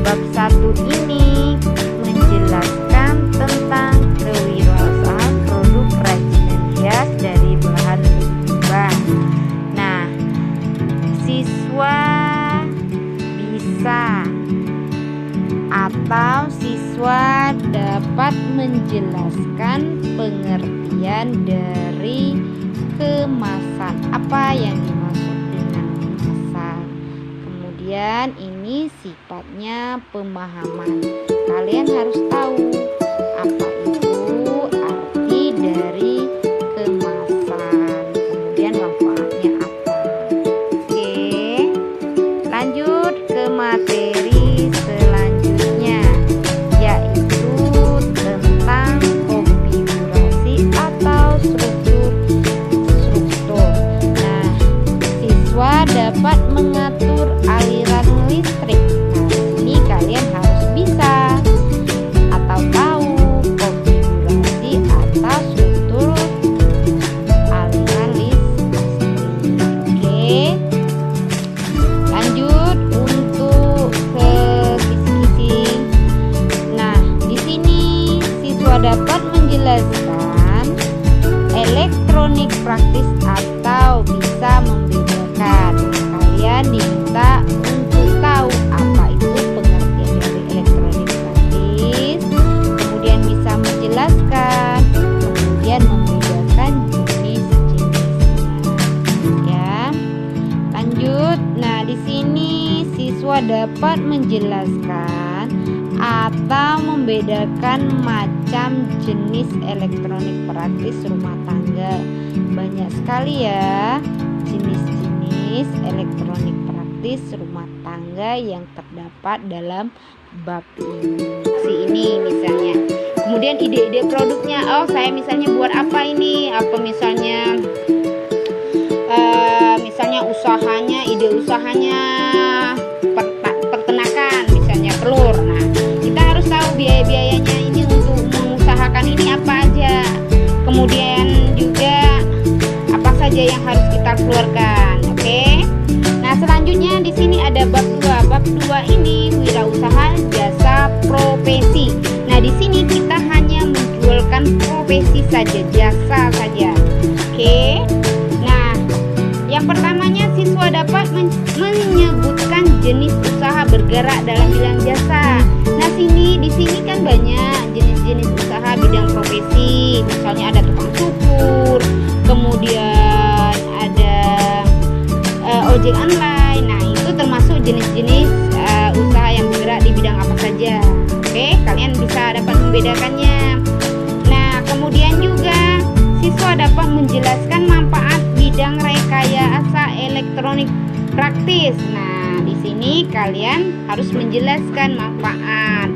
bab 1 ini menjelaskan tentang kewirausahaan produk kerajinan hias dari bahan limbah. Nah, siswa bisa atau siswa dapat menjelaskan pengertian dari kemasan. Apa yang dimaksud dengan kemasan? Kemudian ini sifatnya pemahaman. Kalian harus tahu apa itu arti dari kemasan, kemudian manfaatnya apa. Oke, lanjut ke materi selanjutnya, yaitu tentang konfigurasi atau struktur. Nah, siswa dapat mengatur aliran listrik. Nah, ini kalian harus bisa atau tahu konfigurasi atau struktur aliran listrik. Oke, lanjut untuk ke kisi-kisi. Nah, di sini siswa dapat menjelaskan elektronik praktis atau bisa membedakan. Kalian diminta untuk tahu apa itu pengertian dari elektronik praktis, kemudian bisa menjelaskan, kemudian membedakan jenis-jenisnya. Ya, lanjut. Nah, di sini siswa dapat menjelaskan atau membedakan macam jenis elektronik praktis rumah tangga. Banyak sekali ya jenis-jenis elektronik praktis rumah tangga yang terdapat dalam bab ini misalnya. Kemudian ide-ide produknya. Oh, saya misalnya buat apa ini? Apa misalnya usahanya, ide usahanya peternakan, misalnya telur. Nah, kita harus tahu biaya-biayanya ini untuk mengusahakan ini apa aja. Kemudian juga apa saja yang harus kita keluarkan. Oke. Nah, selanjutnya di sini ada bab 2. Bab 2 ini wirausaha jasa profesi. Nah, di sini kita hanya menjualkan profesi saja, jasa saja. Oke. Nah, yang pertamanya siswa dapat menyebutkan jenis usaha bergerak dalam bidang jasa. Nah, di sini kan banyak jenis-jenis usaha bidang profesi. Misalnya ada tukang cukur, kemudian ada ojek online. Nah, itu termasuk jenis-jenis usaha yang bergerak di bidang apa saja. Oke, kalian bisa dapat membedakannya. Nah, kemudian juga siswa dapat menjelaskan manfaat bidang rekayasa elektronik praktis. Nah, di sini kalian harus menjelaskan manfaat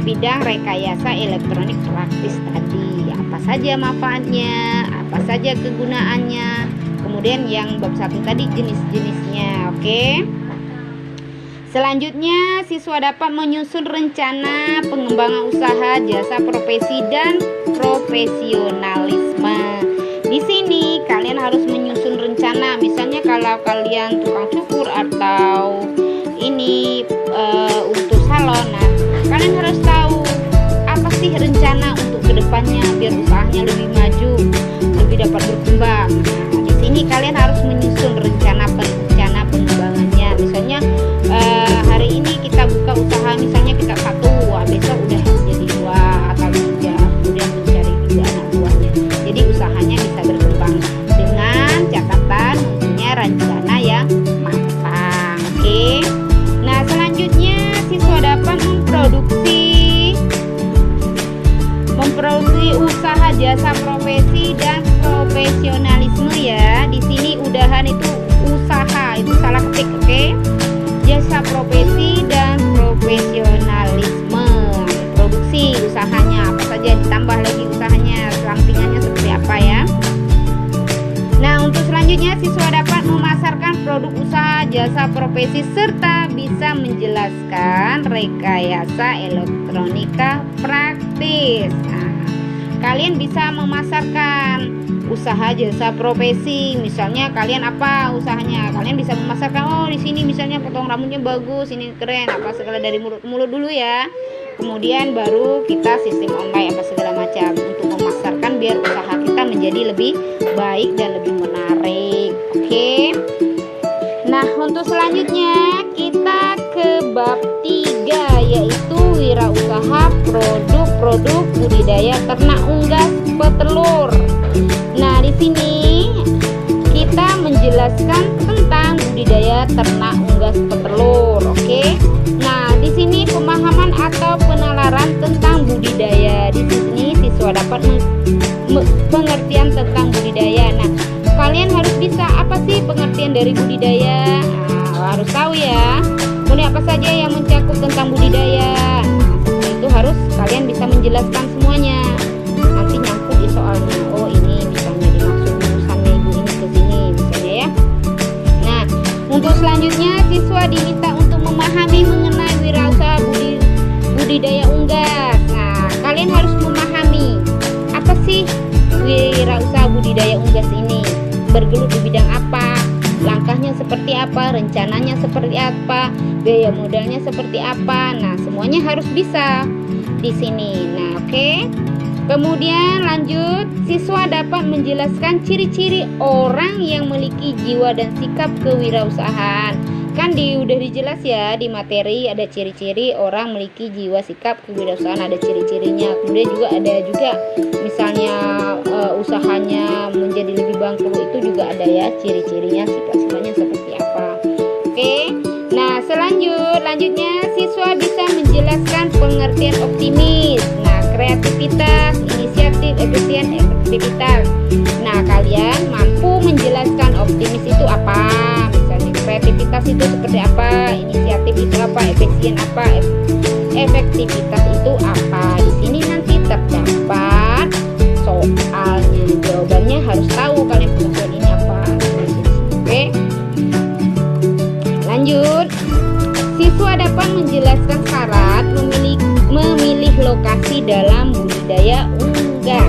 bidang rekayasa elektronik praktis tadi. Apa saja manfaatnya, apa saja kegunaannya. Kemudian yang bab 1 tadi jenis-jenisnya. Oke. Selanjutnya siswa dapat menyusun rencana pengembangan usaha jasa profesi dan profesionalisme. Di sini kalian harus menyusun rencana. Misalnya kalau kalian tukang cukur atau ini untuk salon, nah kalian harus tahu apa sih rencana untuk kedepannya biar usahanya lebih maju, lebih dapat berkembang. Nah, di sini kalian harus menyusun rencana pengembangannya. Misalnya hari ini kita buka usaha, misalnya kita 1, besok udah jadi 2 atau 3, kemudian mencari 3 anak buahnya. Jadi usahanya bisa berkembang dengan catatan mempunyai rencana yang matang. Oke. Nah, selanjutnya siswa dapat memproduksi usaha jasa profesi dan profesionalisme ya. Di sini udahan itu usaha, itu salah ketik, oke? Jasa profesi dan profesionalisme. Produksi usahanya apa saja, ditambah lagi usahanya, sampingannya seperti apa ya. Nah, untuk selanjutnya siswa dapat memasarkan produk usaha jasa profesi serta bisa menjelaskan rekayasa elektronika praktis. Nah, kalian bisa memasarkan usaha jasa profesi. Misalnya kalian apa usahanya, kalian bisa memasarkan, oh di sini misalnya potong rambutnya bagus, ini keren, apa segala, dari mulut ke mulut dulu ya. Kemudian baru kita sistem online apa segala macam untuk memasarkan biar usaha kita menjadi lebih baik dan lebih menarik. Oke. Nah, untuk selanjutnya kita ke bab 3, yaitu wirausaha produk-produk budidaya ternak unggas petelur. Nah, di sini kita menjelaskan tentang budidaya ternak unggas petelur. Oke. Nah, di sini pemahaman atau penalaran tentang budidaya. Di sini siswa dapat pengertian tentang budidaya. Nah, kalian harus bisa apa sih pengertian dari budidaya? Nah, harus tahu ya. Kemudian apa saja yang mencakup tentang budidaya? Nah, itu harus kalian bisa menjelaskan semuanya. Nanti nyangkut di soalnya. Oh, ini misalnya dimaksud jurusannya ibu ini ke sini misalnya ya. Nah, untuk selanjutnya siswa diminta untuk memahami mengenai wirausaha budidaya unggas. Nah, kalian harus memahami apa sih wirausaha budidaya unggas ini, bergelut di bidang apa, langkahnya seperti apa, rencananya seperti apa, biaya modalnya seperti apa. Nah, semuanya harus bisa di sini. Nah, oke. Kemudian lanjut, siswa dapat menjelaskan ciri-ciri orang yang memiliki jiwa dan sikap kewirausahaan. Kan udah dijelas ya di materi, ada ciri-ciri orang memiliki jiwa sikap kewirausahaan, ada ciri-cirinya. Kemudian juga ada juga misalnya usahanya menjadi lebih bangkrut, itu juga ada ya ciri-cirinya, sifat-sifatnya seperti apa. Oke. Nah, selanjutnya siswa bisa menjelaskan pengertian optimis. Nah, kreativitas, inisiatif, efisien, efektivitas. Nah, kalian mampu menjelaskan optimis itu apa? Misalnya kreativitas itu seperti apa, inisiatif itu apa, efisien apa, efektivitas itu apa. Di sini nanti terdapat soalnya, jawabannya harus tahu kalian pengertian ini apa. Oke. Lanjut, siswa dapat menjelaskan syarat memilih lokasi dalam budidaya unggas. Nah,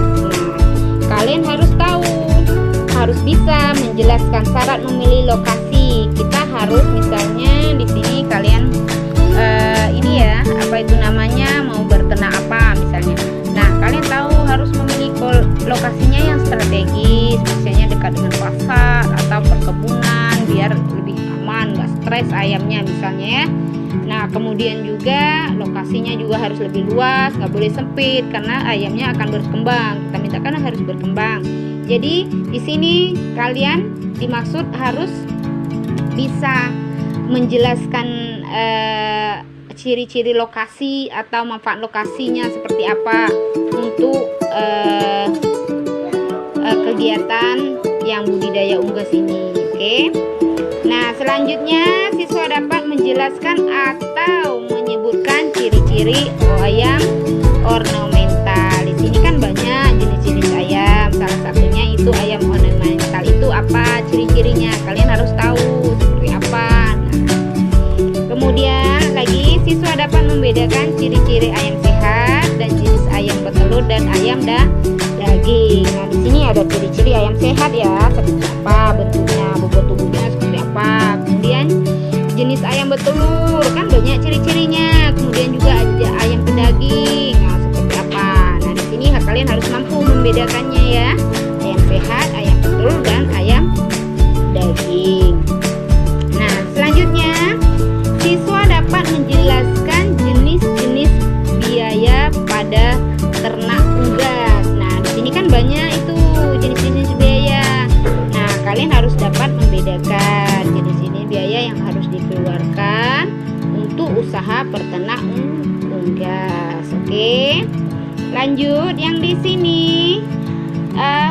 kalian harus tahu, harus bisa menjelaskan syarat memilih lokasi. Kita harus misalnya di sini kalian ini ya, apa itu namanya, mau berternak apa misalnya. Nah, kalian tahu harus memilih lokasinya yang strategis, misalnya dekat dengan pasar atau perkebunan biar lebih aman, nggak stres ayamnya misalnya ya. Nah, kemudian juga lokasinya juga harus lebih luas, nggak boleh sempit karena ayamnya akan berkembang. Kita mintakan harus berkembang. Jadi di sini kalian dimaksud harus bisa menjelaskan ciri-ciri lokasi atau manfaat lokasinya seperti apa untuk kegiatan yang budidaya unggas ini. Oke. Nah, selanjutnya siswa dapat menjelaskan atau menyebutkan ciri-ciri ayam ornamental. Di sini kan banyak jenis-jenis ayam. Salah satunya itu ayam ornamental. Itu apa ciri-cirinya? Kalian harus tahu seperti apa. Nah, kemudian lagi siswa dapat membedakan ciri-ciri ayam sehat dan jenis ayam petelur dan ayam daging. Nah, di sini ada ciri-ciri ayam sehat ya, seperti apa bentuknya, bobot tubuhnya seperti apa. Kemudian jenis ayam betelur kan banyak ciri-cirinya. Kemudian juga ada ayam pedaging. Nah, seperti apa? Nah, di sini kalian harus mampu membedakannya ya. Ayam sehat, ayam betelur dan ayam daging. Nah, selanjutnya siswa dapat menjelaskan jenis-jenis biaya pada ternak unggas. Nah, di sini kan banyak itu jenis-jenis biaya. Nah, kalian harus dapat membedakan jenis-jenis biaya yang harus dikeluarkan untuk usaha peternak unggas. Oke. Lanjut yang di sini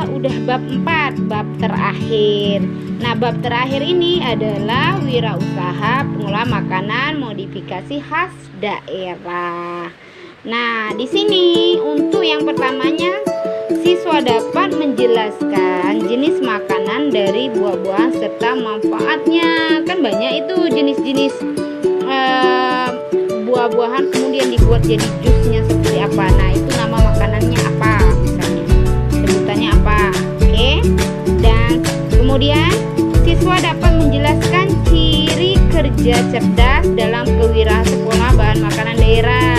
udah bab 4, bab terakhir. Nah, bab terakhir ini adalah wirausaha pengolah makanan modifikasi khas daerah. Nah, di sini untuk yang pertamanya siswa dapat menjelaskan jenis makanan dari buah-buahan serta manfaatnya. Kan banyak itu jenis-jenis buah-buahan kemudian dibuat jadi jusnya seperti apa. Nah, itu nama makanannya apa misalnya. biasanya apa. Oke. Dan kemudian siswa dapat menjelaskan ciri kerja cerdas dalam kewirausahaan sekolah bahan makanan daerah.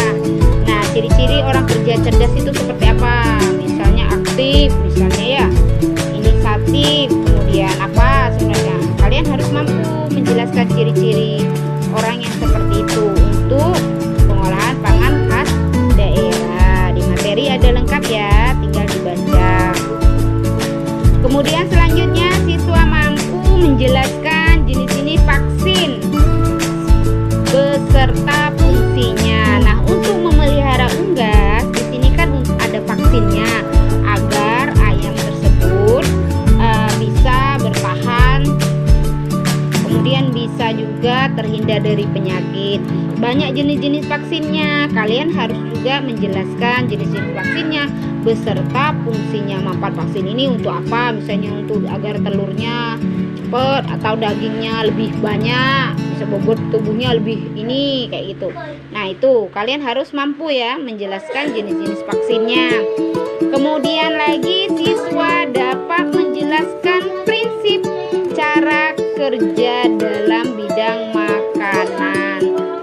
Nah, ciri-ciri orang kerja cerdas itu seperti apa? Misalnya aktif, misalnya ya, inisiatif, kemudian apa sebenarnya? Kalian harus mampu menjelaskan ciri-ciri orang yang seperti itu untuk pengolahan pangan khas daerah. Di materi ada lengkap ya, tinggal dibaca. Kemudian selanjutnya siswa mampu menjelaskan jenis-jenis vaksin beserta fungsinya. Nah, untuk memelihara unggas di sini kan ada vaksinnya agar ayam tersebut bisa bertahan, kemudian bisa juga terhindar dari penyakit. Banyak jenis-jenis vaksinnya. Kalian harus juga menjelaskan jenis-jenis vaksinnya beserta fungsinya. Manfaat vaksin ini untuk apa? Misalnya untuk agar telurnya cepat atau dagingnya lebih banyak, bisa bobot tubuhnya lebih ini kayak gitu. Nah, itu kalian harus mampu ya menjelaskan jenis-jenis vaksinnya. Kemudian lagi siswa dapat menjelaskan prinsip cara kerja dalam bidang makanan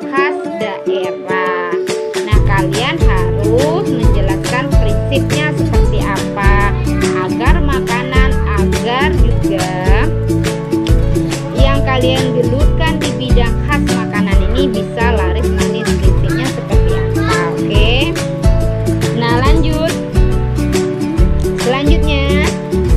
khas daerah. Nah, kalian harus menjelaskan prinsipnya seperti apa agar makanan, agar juga yang kalian gelutkan di bidang khas makanan ini bisa laris manis. Prinsipnya seperti apa. Oke. Nah, lanjut. Selanjutnya,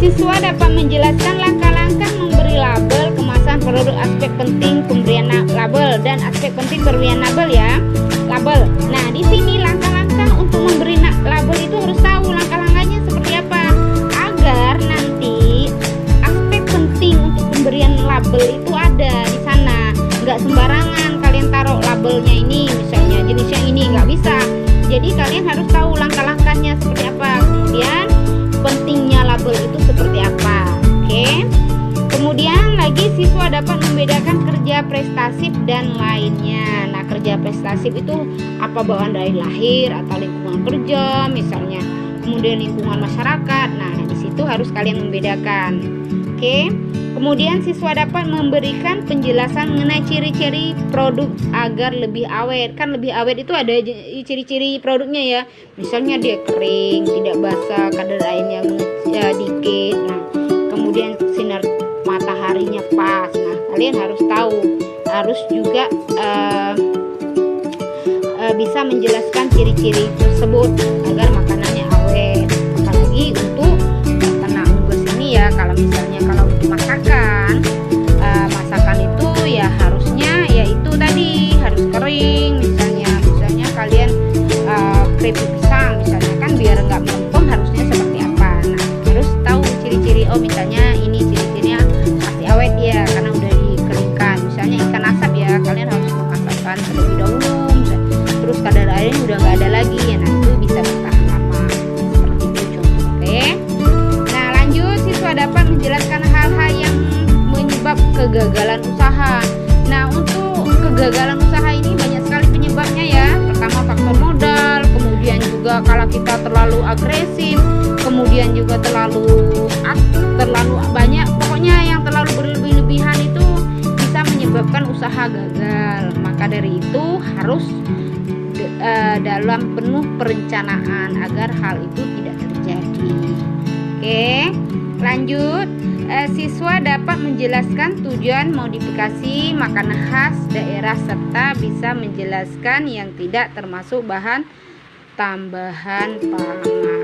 siswa dapat menjelaskan langkah-langkah memberi label kemasan produk, aspek penting pemberian label dan aspek penting pemberian label ya. Label. Nah, di sini langkah-langkah untuk memberi label itu harus tahu langkah-langkahnya seperti apa agar nanti aspek penting untuk pemberian label itu ada di sana. Nggak sembarangan kalian taruh labelnya ini, misalnya jenisnya ini, nggak bisa. Jadi kalian harus tahu langkah-langkahnya seperti apa. Kemudian pentingnya label itu seperti apa. Oke. Kemudian lagi siswa dapat membedakan kerja prestatif dan lainnya. Nah, kerja prestatif itu apa? Bawaan dari lahir atau lingkungan kerja misalnya. Kemudian lingkungan masyarakat. Nah, di situ harus kalian membedakan. Oke. Kemudian siswa dapat memberikan penjelasan mengenai ciri-ciri produk agar lebih awet. Kan lebih awet itu ada ciri-ciri produknya ya. Misalnya dia kering, tidak basah, kadar airnya dikit. Nah, kemudian sinar mataharinya pas. Nah, kalian harus tahu, harus juga bisa menjelaskan ciri-ciri tersebut agar makanannya awet. Apalagi untuk terkena unggas ini ya, kalau misalnya kalau untuk masakan itu ya harusnya ya itu tadi harus kering. Misalnya kalian keripik pisang misalnya kan biar nggak melempem harusnya seperti apa. Nah, harus tahu ciri-ciri. Oh, misalnya ini ciri-cirinya pasti awet ya karena udah dikeringkan. Misalnya ikan asap ya, kalian harus mengasapkan terlebih dahulu. Terus kadar airnya udah nggak ada lagi ya, nah itu bisa bertahan lama seperti itu contoh. Oke. Nah, lanjut, siswa dapat menjelaskan hal-hal yang menyebab kegagalan usaha. Nah, untuk kegagalan usaha ini banyak sekali penyebabnya ya. Pertama faktor modal, kemudian juga kalau kita terlalu agresif, kemudian juga terlalu banyak, pokoknya yang terlalu berlebih-lebihan itu bisa menyebabkan usaha gagal. Maka dari itu harus dalam penuh perencanaan agar hal itu tidak terjadi. Oke, lanjut. Siswa dapat menjelaskan tujuan modifikasi makanan khas daerah serta bisa menjelaskan yang tidak termasuk bahan tambahan pangan. Nah,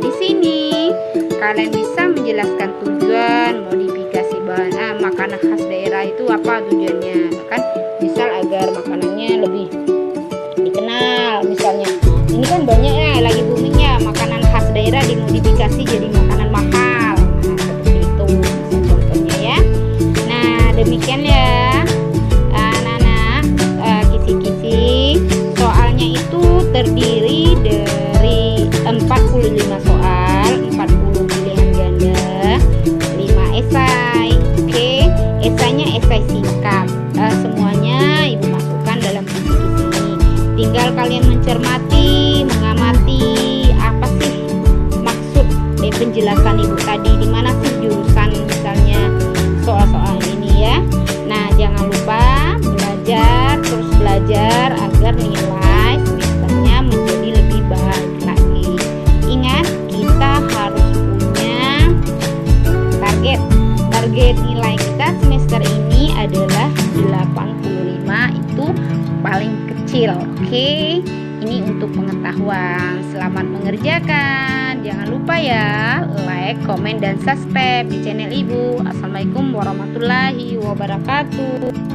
di sini kalian bisa menjelaskan tujuan modifikasi bahan makanan khas daerah itu apa tujuannya. Kan misal agar makanannya lebih dikenal, misalnya ini kan banyak ya lagi boomingnya makanan khas daerah dimodifikasi jadi makanan mahal. Nah, seperti itu bisa contohnya ya. Nah, demikian ya anak-anak, kisi-kisi soalnya itu terdiri dari 45 soal, 40 pilihan ganda, 5 esai. Oke, esainya esai singkat. Semuanya ibu masukkan dalam kisi-kisi ini. Tinggal kalian mencermati, mengamati apa sih maksud penjelasan ibu tadi, di mana sih jurusan misalnya soal-soal ini ya. Nah, jangan lupa belajar, terus belajar agar nilai semesternya menjadi lebih baik lagi. Ingat, kita harus punya target nilai kita semester ini adalah 85, itu paling kecil. Oke, ini untuk pengetahuan. Selamat mengerjakan. Jangan lupa ya, like, komen, dan subscribe di channel Ibu. Assalamualaikum warahmatullahi wabarakatuh.